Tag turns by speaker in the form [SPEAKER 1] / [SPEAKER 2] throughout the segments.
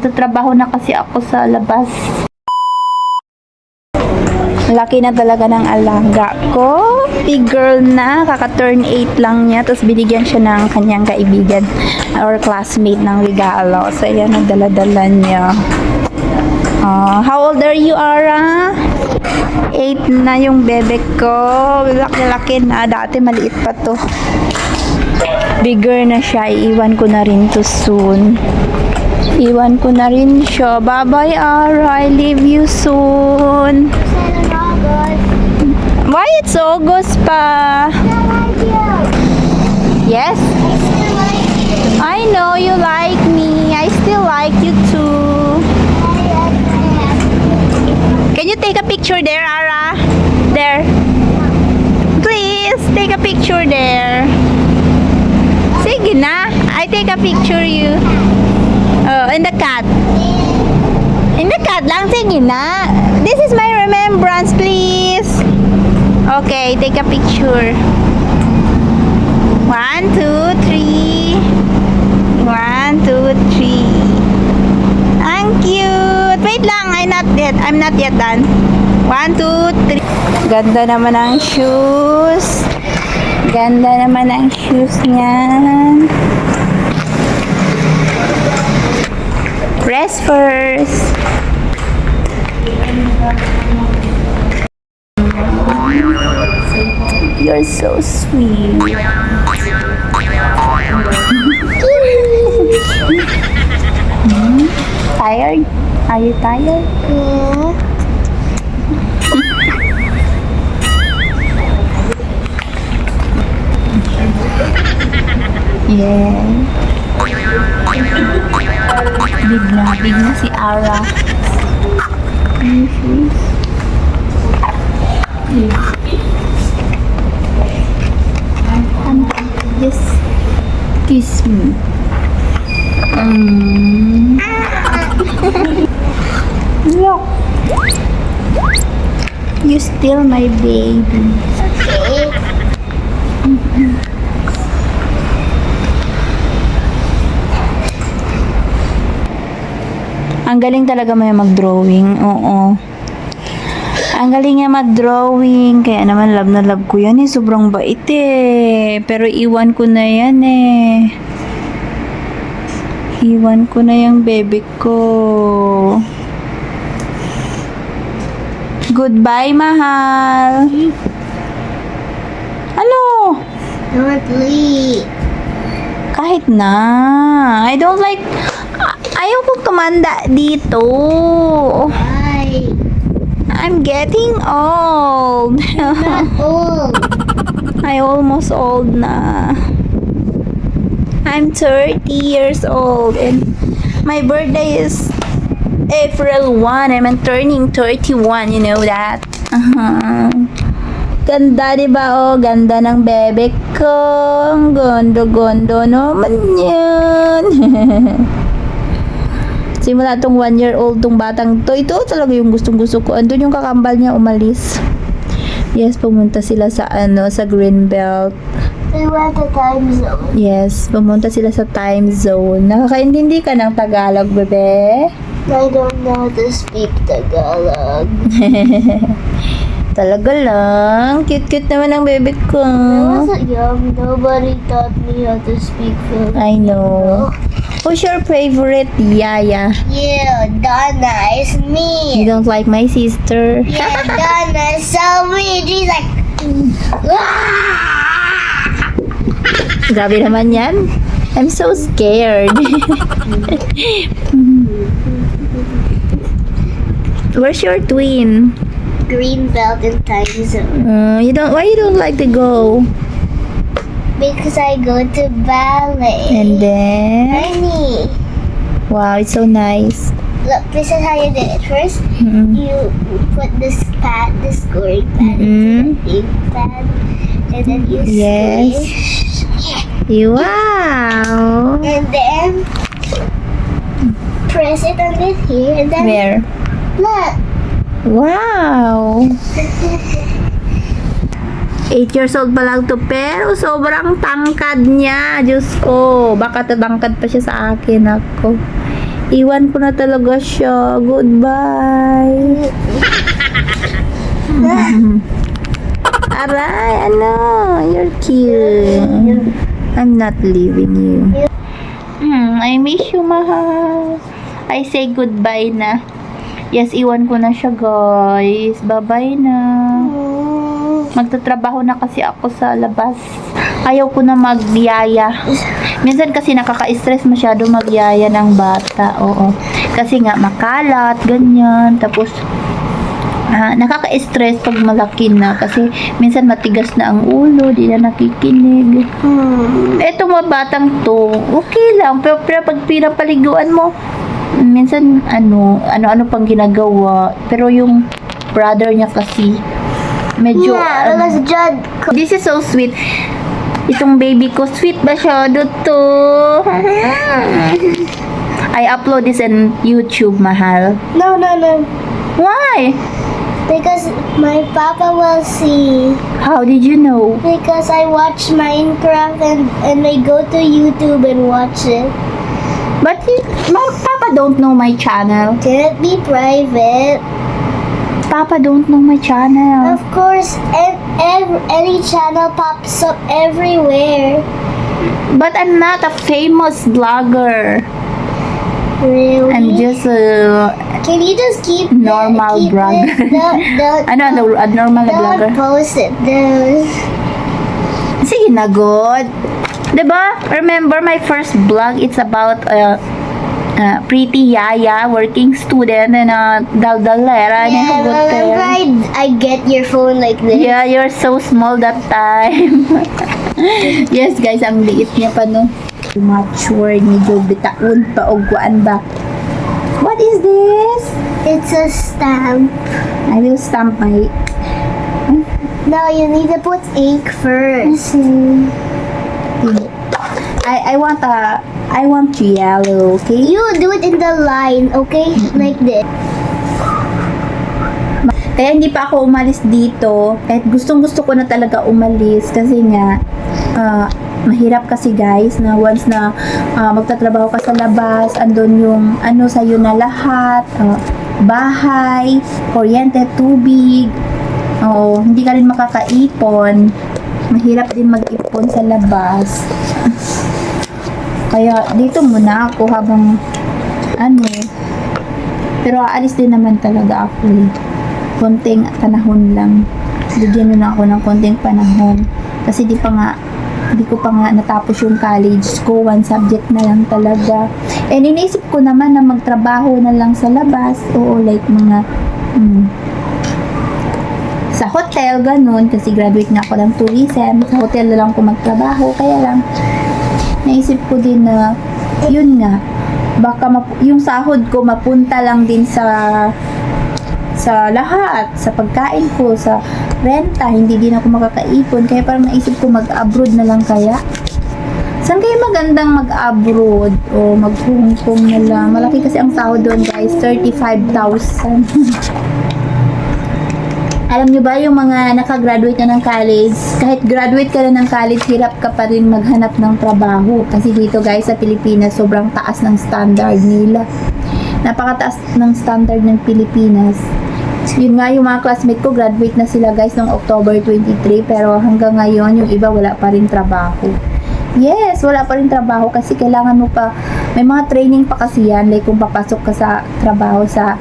[SPEAKER 1] Magtatrabaho na kasi ako sa labas. Laki na talaga ng alaga ko. Big girl na. Kaka-turn 8 lang niya. Tapos binigyan siya ng kanyang kaibigan or classmate ng regalo. So, ayan, nagdala-dala niya. How old are you, Ara? 8 na yung bebek ko. Laki-laki na. Dati maliit pa to. Bigger na siya. Iiwan ko na rin to soon. Iwan ko na rin siya. Bye-bye, Ara. I leave you soon. Why it's August pa? Yes? I know you like me. I still like you too. Can you take a picture there, Ara? There. Please, take a picture there. Sige na. I take a picture you. Oh, in the cat. In the cat lang. Sige na. This is my remembrance, please. Okay, take a picture. 1, 2, 3. 1, 2, 3. Ang cute. Wait lang, I'm not yet done. 1, 2, 3. Ganda naman ang shoes. Ganda naman ang shoes niyan. Rest first. You're so sweet. Tired? Are you tired? Yeah. Big na si Ara. Just kiss me. Look. You still my baby.
[SPEAKER 2] Okay.
[SPEAKER 1] Ang galing talaga mo mag-drawing. Oo. Ang galing niya mag-drawing. Kaya naman love na love ko yan eh. Sobrang bait eh. Pero iwan ko na yan eh. Iwan ko na yung baby ko. Goodbye, mahal. Ano?
[SPEAKER 2] Don't leave.
[SPEAKER 1] Kahit na. I don't like... Ayaw kong tumanda dito.
[SPEAKER 2] Bye.
[SPEAKER 1] I'm getting old.
[SPEAKER 2] Not old.
[SPEAKER 1] I almost old na. I'm 30 years old and my birthday is April 1. I'm turning 31, you know that. Ganda, diba? Oh, ganda ng bebek ko. Ang gondo-gondo naman yan. Simula tong 1-year-old tong batang to. Ito talaga yung gustong-gusto ko. Andun yung kakambal niya umalis. Yes, pumunta sila sa sa Greenbelt.
[SPEAKER 2] They went to time zone.
[SPEAKER 1] Yes, pumunta sila sa time zone. Nakakaintindi ka ng Tagalog, bebe?
[SPEAKER 2] I don't know to speak Tagalog.
[SPEAKER 1] Talaga lang. Cute-cute naman ang bebe ko.
[SPEAKER 2] When I was young, nobody taught me how to speak Filipino.
[SPEAKER 1] I know. Who's your favorite yaya?
[SPEAKER 2] Yeah, Donna is me.
[SPEAKER 1] You don't like my sister?
[SPEAKER 2] Yeah, Donna is so weird. She's like,
[SPEAKER 1] Grabe naman yan. I'm so scared. Where's your twin?
[SPEAKER 2] green belt in time zone.
[SPEAKER 1] Why you don't like to go?
[SPEAKER 2] Because I go to ballet.
[SPEAKER 1] And then,
[SPEAKER 2] Honey,
[SPEAKER 1] wow, it's so nice.
[SPEAKER 2] look, this is how you do it. First, you put this scoring pad into the ink pad, and then you
[SPEAKER 1] Yes.
[SPEAKER 2] squish.
[SPEAKER 1] Wow.
[SPEAKER 2] And then press it on this here, and then
[SPEAKER 1] Where?
[SPEAKER 2] look.
[SPEAKER 1] Wow. 8 years old pa lang to, pero sobrang tangkad niya. Diyos ko, baka tabangkad pa siya sa akin ako. Iwan ko na talaga siya. Goodbye. Aray, ano? You're cute. I'm not leaving you. I miss you, mahal. I say goodbye na. Yes, iwan ko na siya, guys. Bye-bye na. Magtatrabaho na kasi ako sa labas. Ayaw ko na magyaya. Minsan kasi nakaka-stress masyado magyaya ng bata. Oo. Kasi nga makalat, ganyan. Tapos, nakaka-stress pag malaki na. Kasi minsan matigas na ang ulo, di na nakikinig. Etong mga batang to, okay lang. Pero pag pinapaliguan mo, minsan ano pang ginagawa. Pero yung brother niya kasi, medyo, this is so sweet. Itong baby ko, sweet ba siya? To. I upload this in YouTube, mahal.
[SPEAKER 2] No.
[SPEAKER 1] Why?
[SPEAKER 2] Because my papa will see.
[SPEAKER 1] How did you know?
[SPEAKER 2] Because I watch Minecraft and I go to YouTube and watch it.
[SPEAKER 1] But my Papa don't know my channel.
[SPEAKER 2] Can it be private?
[SPEAKER 1] Papa don't know my channel.
[SPEAKER 2] Of course, any channel pops up everywhere.
[SPEAKER 1] But I'm not a famous blogger.
[SPEAKER 2] Really?
[SPEAKER 1] I'm just
[SPEAKER 2] Can you just keep
[SPEAKER 1] normal blogger. A normal na blogger.
[SPEAKER 2] Don't post it though.
[SPEAKER 1] Sige na, good. Diba? Remember my first blog? It's about pretty yaya, working student, and daldalera.
[SPEAKER 2] Yeah, remember I get your phone like this.
[SPEAKER 1] Yeah, you're so small that time. Yes, guys, ang liit niya pa, no? Mature, medyo bitaon pa o guan ba. What is this?
[SPEAKER 2] It's a stamp.
[SPEAKER 1] I will stamp my...
[SPEAKER 2] No, you need to put ink first.
[SPEAKER 1] I want yellow, okay?
[SPEAKER 2] You do it in the line, okay? Like this.
[SPEAKER 1] Kaya hindi pa ako umalis dito. Kahit gustong-gusto ko na talaga umalis kasi nga mahirap kasi guys na once na magtatrabaho ka sa labas, andun yung ano sa'yo na lahat, bahay, kuryente, tubig. Oo, hindi ka rin makakaipon. Mahirap din mag-ipon sa labas. Kaya dito muna ako habang pero aalis din naman talaga ako eh. Konting panahon lang. Bigyan nyo na ako ng konting panahon. Kasi di ko pa nga natapos yung college ko. One subject na lang talaga. And iniisip ko naman na magtrabaho na lang sa labas. Oo, like mga sa hotel, ganun. Kasi graduate na ako ng tourism. Sa hotel na lang ako magtrabaho. Kaya lang, naisip ko din na, yun nga, baka yung sahod ko mapunta lang din sa lahat, sa pagkain ko, sa renta, hindi din ako makakaipon. Kaya parang naisip ko mag-abroad na lang kaya. Saan kayo magandang mag-abroad? O mag-Hong Kong na lang. Malaki kasi ang sahod doon, guys. 35,000. Alam nyo ba yung mga nakagraduate na ng college? Kahit graduate ka na ng college, hirap ka pa rin maghanap ng trabaho. Kasi dito guys, sa Pilipinas, sobrang taas ng standard nila. Napakataas ng standard ng Pilipinas. Yun nga, yung mga classmate ko, graduate na sila guys noong October 23. Pero hanggang ngayon, yung iba wala pa rin trabaho. Yes, wala pa rin trabaho kasi kailangan mo pa, may mga training pa kasi yan. Like kung papasok ka sa trabaho sa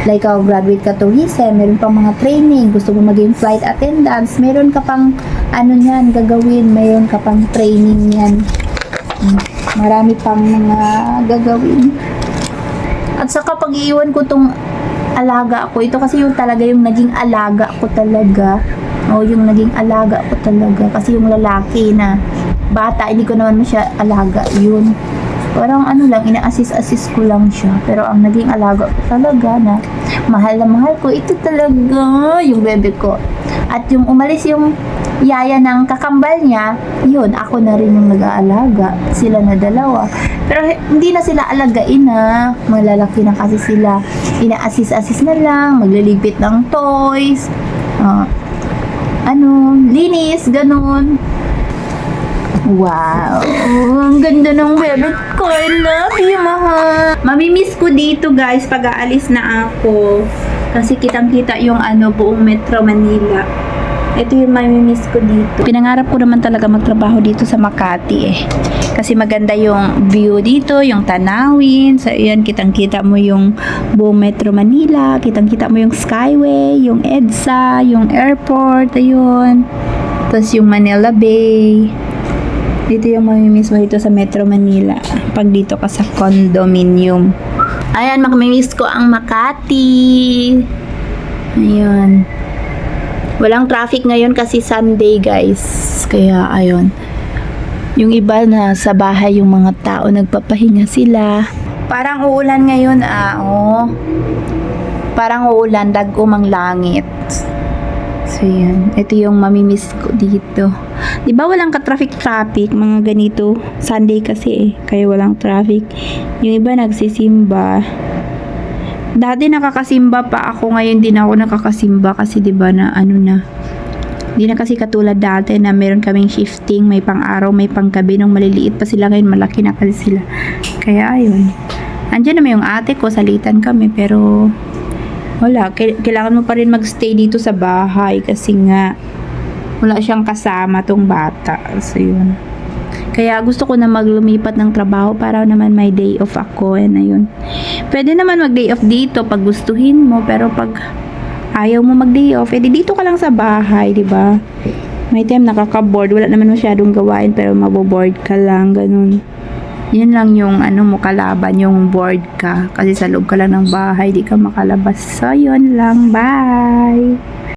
[SPEAKER 1] like graduate ka tourism, meron pang mga training, gusto mo maging flight attendants, meron ka pang niyan gagawin, meron ka pang training yan. Marami pang mga gagawin. At saka pag iiwan ko tong alaga ko, ito kasi yung talaga yung naging alaga ko talaga. O yung naging alaga ko talaga. Kasi yung lalaki na bata, hindi ko naman siya alaga yun. Parang lang, ina-assist ko lang siya. Pero ang naging alaga ko talaga na mahal ko, ito talaga yung bebe ko. At yung umalis yung yaya ng kakambal niya, yun, ako na rin yung nag-aalaga. Sila na dalawa. Pero hindi na sila alagain na. Malalaki na kasi sila. Ina-assist na lang, magliligpit ng toys, linis, ganun. Wow! Ang ganda ng velvet ko. I love you, mahal. Mamimiss ko dito, guys, pag aalis na ako. Kasi kitang-kita yung buong Metro Manila. Ito yung mamimiss ko dito. Pinangarap ko naman talaga magtrabaho dito sa Makati eh. Kasi maganda yung view dito, yung tanawin. So, yan, kitang-kita mo yung buong Metro Manila. Kitang-kita mo yung Skyway, yung EDSA, yung airport, ayun. Tapos yung Manila Bay. Dito yung mamimiss mo dito sa Metro Manila. Pag dito ka sa condominium. Ayan, mamimiss ko ang Makati. Ayun. Walang traffic ngayon kasi Sunday, guys. Kaya, ayun. Yung iba na sa bahay, yung mga tao, nagpapahinga sila. Parang uulan ngayon, Parang uulan, dagumang langit. So, yan. Ito yung mamimiss ko dito. Diba walang ka-traffic, mga ganito. Sunday kasi kaya walang traffic. Yung iba nagsisimba. Dati nakakasimba pa ako, ngayon din ako nakakasimba kasi 'di ba na Hindi na kasi katulad dati na meron kaming shifting, may pang-araw, may pang-gabi. Nung maliliit pa sila, ngayon malaki na kasi sila. Kaya ayun. Andiyan naman yung ate ko, salitan kami, pero wala, kailangan mo pa rin magstay dito sa bahay kasi nga wala siyang kasama tong bata. So yun. Kaya gusto ko na maglumipat ng trabaho para naman may day off ako. And ayun. Pwede naman mag-day off dito pag gustuhin mo. Pero pag ayaw mo mag-day off, edi dito ka lang sa bahay, di ba? May time nakaka-board. Wala naman masyadong gawain pero maboboard ka lang. Ganun. Yun lang yung mo kalaban, yung board ka. Kasi sa loob ka lang ng bahay, di ka makalabas. So, yun lang. Bye!